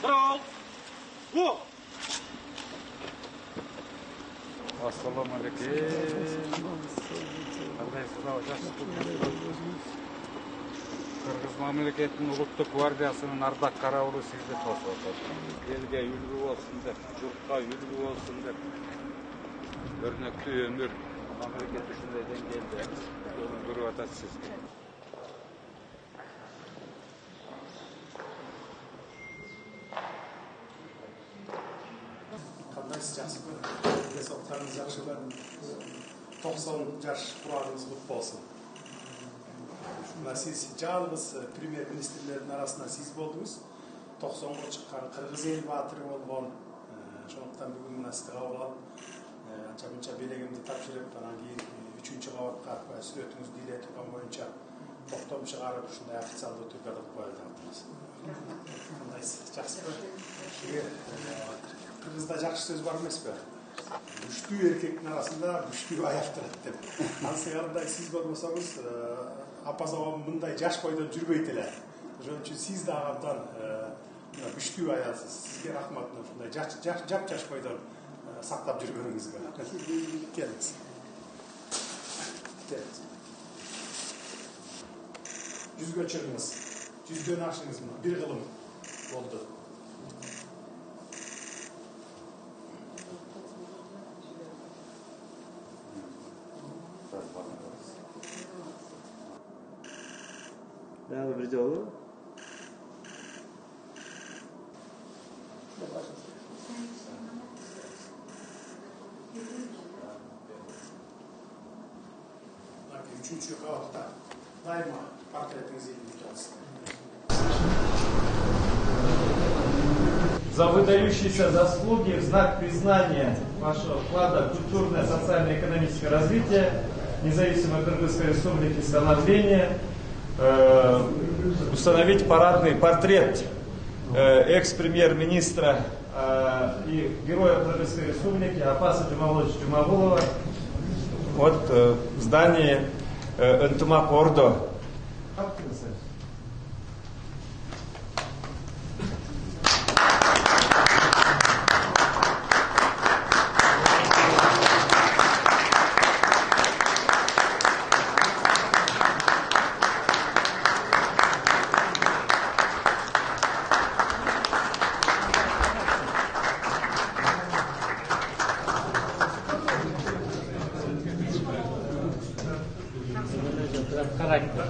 Караул! Во! Ассаламу алейкум. Кыргыз мамлекетинин улуттук гвардиясынын ардак караулу сизди тосуп атат. Элге үлгү болсун деп, журтка үлгү болсун деп. Өрнөктүү өмүр мамлекет ушундай деңгээлде жолун көрүп атат сизге. Кандайсыз, жакшы көрүнөт. Денсаулыктарыңыз жакшы көрүнөт. 90 жаш курагыңыз кут болсун. Сиз жалгыз премьер-министрлердин арасында сиз болдуңуз. 90го чыккан кыргыз эл баатыры болгон. Ошондуктан бүгүн мына сизди кабыл алып, анча-мынча белегимди тапшырып, анан кийин 3-кабатка сүрөтүңүздү иле турган боюнча токтом чыгарып, ушундай официалдуу түрдө кылып коелу жатабыз. Кандайсыз, жакшы көрүнөт. Кыргызда жакшы сөз бар эмеспи? Күчтүү эркектин арасында күчтүү аяк турат деп. Ансыгарындай сиз болбосоңуз, апа-сабам мындай жаш бойдон жүрбөйт эле. Ошон үчүн сиз да абдан күчтүү аялсыз. Сизге рахмат, ушундай жап-жаш бойдон сактап жүргөнүңүзгө. Келиңиз. Келиңиз. Жүзгө чыгыңыз. Жүздөн ашыңыз, бир кылым болду. Dagı bir jolu. Üçüncü kavatta daima portretinizi ilgilensin. За выдающиеся заслуги в знак признания вашего вклада в культурное, социально-экономическое развитие независимой Кыргызской Республики, становления, установить парадный портрет экс-премьер-министра и героя Кыргызской Республики Апаса Жумагуловича Жумагулова в здании Ынтымак Ордо. Характер.